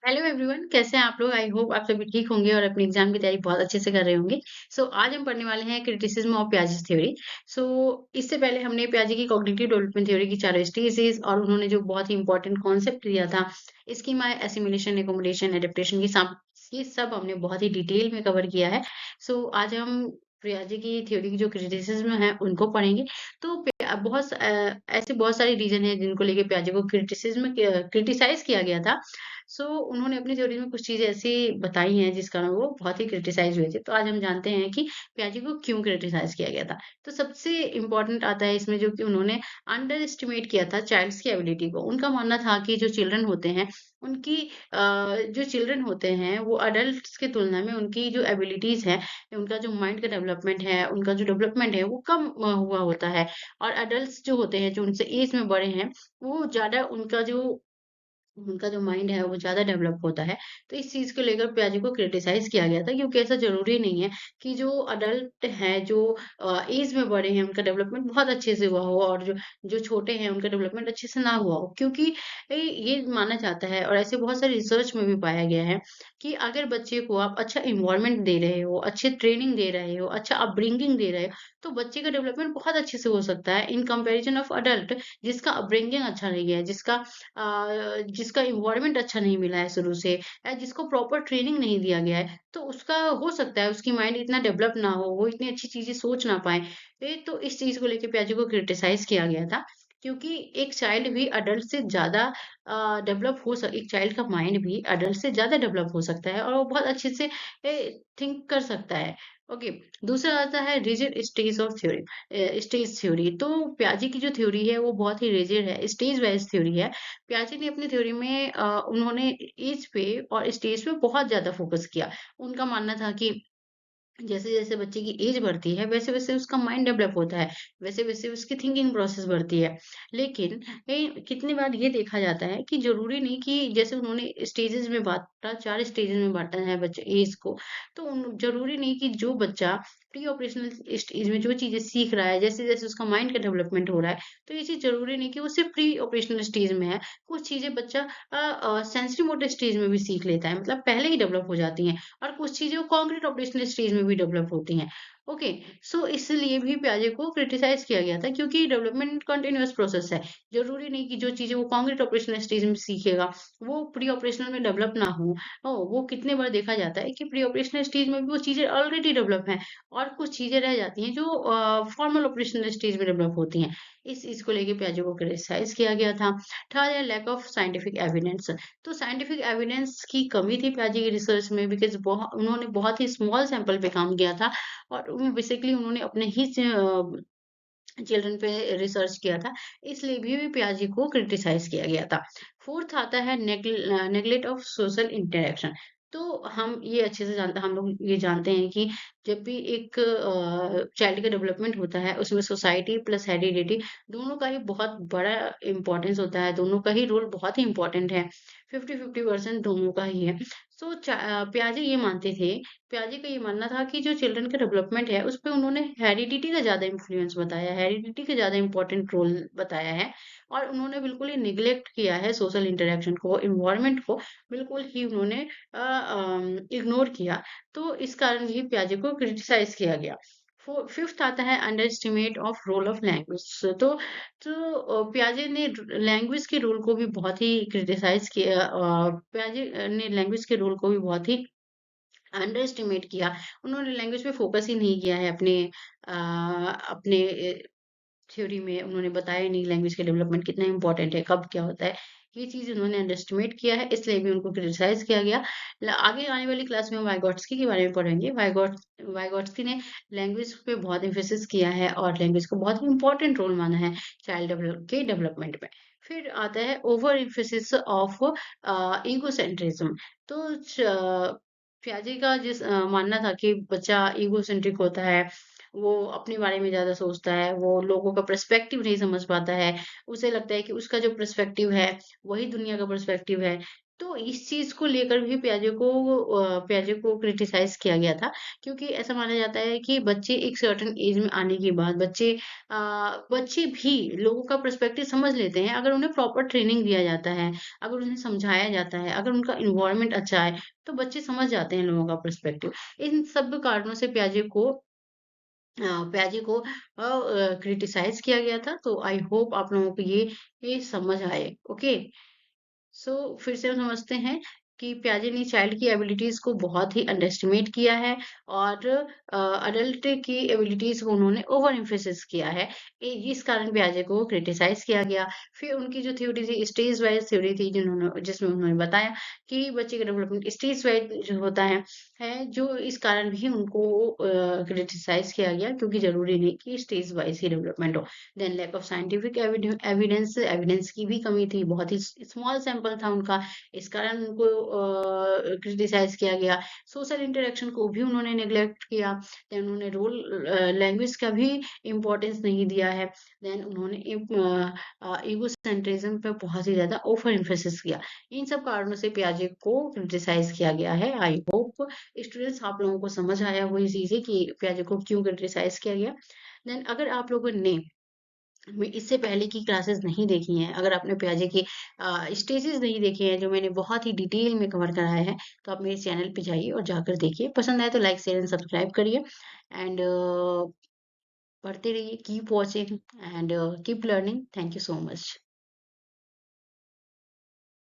Hello everyone, कैसे हैं आप लोग? आई होप आप सभी ठीक होंगे और अपनी एग्जाम की तैयारी बहुत अच्छे से कर रहे होंगे। आज हम पढ़ने वाले हैं क्रिटिसिज्म ऑफ पियाजेस थ्योरी। सो इससे पहले हमने पियाजे की कॉग्निटिव डेवलपमेंट थ्योरी की चारों स्टेजेस और उन्होंने जो बहुत ही इंपॉर्टेंट कॉन्सेप्ट दिया था, स्कीमा, एसिमिलेशन, एकोमोडेशन, एडेप्टेशन, ये सब हमने बहुत ही डिटेल में कवर किया है। आज हम पियाजे की थ्योरी की जो क्रिटिसिज्म है उनको पढ़ेंगे। ऐसे बहुत सारे रीजन हैं जिनको लेके पियाजे को क्रिटिसाइज किया गया था। उन्होंने अपनी थ्योरी में कुछ चीज़ें ऐसी बताई हैं जिस कारण वो बहुत ही क्रिटिसाइज़ हुए थे। तो आज हम जानते हैं कि पियाजे को क्यों क्रिटिसाइज़ किया गया था। तो सबसे इम्पोर्टेंट आता है इसमें जो कि उन्होंने अंडर एस्टिमेट किया था चाइल्ड्स की एबिलिटी को। उनका मानना था कि जो चिल्ड्रन होते हैं उनकी जो चिल्ड्रन होते हैं वो एडल्ट्स की तुलना में उनकी जो एबिलिटीज़ हैं, उनका जो माइंड का डेवलपमेंट है, उनका जो डेवलपमेंट है वो कम हुआ होता है। और एडल्ट्स जो होते हैं, जो उनसे एज में बड़े हैं, वो ज़्यादा उनका जो माइंड है वो ज़्यादा डेवलप होता है। तो इस चीज़ को लेकर पियाजे को क्रिटिसाइज़ किया गया था क्योंकि ऐसा ज़रूरी नहीं है कि जो अडल्ट हैं, जो एज में बड़े हैं, उनका डेवलपमेंट बहुत अच्छे से हुआ हो और जो जो छोटे हैं, उनका डेवलपमेंट अच्छे से ना हुआ हो। क्योंकि ये माना जाता है और ऐसे बहुत सारे रिसर्च में भी पाया गया है कि अगर बच्चे को आप अच्छा एनवायरनमेंट दे रहे हो, अच्छी ट्रेनिंग दे रहे हो, अच्छा अपब्रिंगिंग दे रहे हो, तो बच्चे का डेवलपमेंट बहुत अच्छे से हो सकता है इन कंपैरिजन ऑफ अडल्ट जिसका अपब्रिंगिंग अच्छा नहीं है, जिसका एनवायरनमेंट अच्छा नहीं मिला है शुरू से या जिसको प्रॉपर ट्रेनिंग नहीं दिया गया है, तो उसका हो सकता है उसकी माइंड इतना डेवलप ना हो, वो इतनी अच्छी चीज़ें सोच ना पाए। तो इस चीज़ को लेके पियाजे को क्रिटिसाइज़ किया गया था क्योंकि एक चाइल्ड भी एडल्ट से ज़्यादा डेवलप हो सक एक चाइल्ड का माइंड भी एडल्ट से ज़्यादा डेवलप हो सकता है और वो बहुत अच्छे से थिंक कर सकता है। ओके, दूसरा आता है रिजिड स्टेज थ्योरी। तो पियाजे की जो थ्योरी है वो बहुत ही रिजिड है, स्टेज वाइज़ थ्योरी है। पियाजे ने अपनी थ्योरी में उन्होंने ऐज पे और स्टेज पे बहुत ज़्यादा फ़ोकस किया। उनका मानना था कि जैसे-जैसे बच्चे की एज बढ़ती है, वैसे-वैसे उसका माइंड डेवलप होता है, वैसे-वैसे उसकी थिंकिंग प्रोसेस बढ़ती है। लेकिन कितनी बार ये देखा जाता है कि ज़रूरी नहीं कि जैसे उन्होंने स्टेजेज़ में बाँटा, 4 स्टेजेज़ में बाँटा है बच्चे एज को, तो उन ज़रूरी नहीं कि जो बच्चा प्री ऑपरेशनल स्टेज में जो चीज़ें सीख रहा है, जैसे-जैसे उसका माइंड का डेवलपमेंट हो रहा है, तो ये चीज़ ज़रूरी नहीं कि वो सिर्फ़ प्री ऑपरेशनल स्टेज में है। कुछ चीज़ें बच्चा सेंसरी मोटर स्टेज में भी सीख लेता है, मतलब पहले ही डेवलप हो जाती हैं। और कुछ चीज़ें वो कॉन्क्रीट ऑपरेशनल स्टेज में भी डेवलप होती हैं। ओके, इसलिए भी पियाजे को क्रिटिसाइज़ किया गया था क्योंकि डेवलपमेंट कंटीन्यूअस प्रोसेस है। ज़रूरी नहीं कि जो चीज़ें वो कॉन्क्रीट ऑपरेशनल स्टेज में सीखेगा, वो प्री ऑपरेशनल में डेवलप ना हो। वो कितने बार देखा जाता है कि प्री ऑपरेशनल स्टेज में भी वो चीज़ें ऑलरेडी डेवलप हैं और कुछ चीज़ें रह जाती हैं जो फॉर्मल ऑपरेशनल स्टेज में डेवलप होती हैं। इस चीज़ को लेके पियाजे को क्रिटिसाइज़ किया गया था। थर्ड है लैक ऑफ साइंटिफिक एविडेंस। तो साइंटिफिक एविडेंस की कमी थी पियाजे की रिसर्च में बिकॉज़ उन्होंने बहुत ही स्मॉल सैंपल पे काम किया था और बेसिकली उन्होंने अपने ही चिल्ड्रन पे रिसर्च किया था, इसलिए भी पियाजे को क्रिटिसाइज़ किया गया था। फोर्थ आता है नेगलेक्ट ऑफ सोशल इंटरैक्शन। तो हम लोग ये जानते हैं कि जब भी एक चाइल्ड का डेवलपमेंट होता है, उसमें सोसाइटी प्लस हेरिडिटी दोनों का ही बहुत बड़ा इम्पोर्टेंस होता है, दोनों का ही रोल बहुत ही इम्पोर्टेंट है। 50-50% दोनों का ही है। पियाजे ये मानते थे पियाजे का ये मानना था कि जो चिल्ड्रन का डेवलपमेंट है, उसपे उन्होंने हेरिडिटी का ज़्यादा इन्फ्लुएंस बताया है, हेरिडिटी का ज़्यादा इम्पोर्टेंट रोल बताया है और उन्होंने बिल्कुल ही नेग्लेक्ट किया है सोशल इंटरैक्शन को, एनवायरनमेंट को बिल्कुल ही उन्होंने इग्नोर किया। तो इस कारण भी पियाजे को क्रिटिसाइज़ किया गया। फिफ्थ आता है under estimate of role of language. पियाजे ने लैंग्वेज के रोल को भी बहुत ही क्रिटिसाइज़ किया। पियाजे ने लैंग्वेज के रोल को भी बहुत ही अंडर एस्टिमेट किया। उन्होंने लैंग्वेज पे फ़ोकस ही नहीं किया है अपने थ्योरी में उन्होंने बताया ही नहीं लैंग्वेज का डेवलपमेंट कितना इम्पोर्टेंट है, कब क्या होता है। ये चीज़ उन्होंने अंडर एस्टिमेट किया है, इसलिए भी उनको क्रिटिसाइज़ किया गया। आगे आने वाली क्लास में हम वाइगॉट्स्की के बारे में पढ़ेंगे। वाइगॉट्स्की ने लैंग्वेज पे बहुत एम्फेसिस किया है और लैंग्वेज को बहुत ही इम्पोर्टेंट रोल माना है डेवलपमेंट में। फिर आता है ओवर एम्फेसिस ऑफ इगोसेंट्रिज्म। तो पियाजे का मानना था कि बच्चा इगोसेंट्रिक होता है, वो अपने बारे में ज़्यादा सोचता है, वो लोगों का पर्सपेक्टिव नहीं समझ पाता है। उसे लगता है कि उसका जो पर्सपेक्टिव है, वही दुनिया का पर्सपेक्टिव है। तो इस चीज़ को लेकर भी पियाजे को क्रिटिसाइज़ किया गया था, क्योंकि ऐसा माना जाता है कि बच्चे एक सर्टेन एज में आने के बाद बच्चे भी लोगों का पर्सपेक्टिव समझ लेते हैं, अगर उन्हें प्रॉपर ट्रेनिंग दिया जाता है, अगर उन्हें समझाया जाता है, अगर उनका एनवायरनमेंट अच्छा है, तो बच्चे समझ जाते हैं लोगों का पर्सपेक्टिव। इन सब कारणों से पियाजे को क्रिटिसाइज़ किया गया था, तो आई होप आप लोगों को ये समझ आए, ओके? फिर से हम समझते हैं कि पियाजे ने चाइल्ड की एबिलिटीज़ को बहुत ही अंडरएस्टिमेट किया है और अडल्ट की एबिलिटीज़ को उन्होंने ओवर एम्फेसिस किया है। इस कारण पियाजे को क्रिटिसाइज़ किया गया। फिर उनकी जो थ्योरी थी स्टेज वाइज़ थ्योरी थी जिसमें उन्होंने बताया कि बच्चे का डेवलपमेंट स्टेज वाइज़ जो होता है जो इस कारण भी उनको क्रिटिसाइज़ किया गया क्योंकि ज़रूरी नहीं कि स्टेज वाइज़ ही डेवलपमेंट हो। Then lack of scientific evidence की भी कमी थी, बहुत ही स्मॉल सैंपल था उनका, इस कारण उनको क्रिटिसाइज़ किया गया। सोशल इंटरैक्शन को भी उन्होंने नेग्लेक्ट किया, देन उन्होंने लैंग्वेज का भी इम्पोर्टेंस नहीं दिया है, देन उन्होंने ईगोसेंट्रिज्म पे बहुत ही ज़्यादा ओवर एम्फेसिस किया। इन सब कारणों से पियाजे को क्रिटिसाइज़ किया गया है। आई होप स्टूडेंट्स आप लोगों को समझ आया हो ये चीज़ें कि पियाजे को क्यों क्रिटिसाइज़ किया गया। देन अगर आप लोगों ने इससे पहले की क्लासेस नहीं देखी हैं, अगर आपने पियाजे के स्टेजेस नहीं देखे हैं, जो मैंने बहुत ही डिटेल में कवर कराया है, तो आप मेरे चैनल पे जाइए और जाकर देखिए। पसंद आए तो लाइक, शेयर एंड सब्सक्राइब करिए एंड पढ़ते रहिए, keep watching and keep learning. Thank you so much.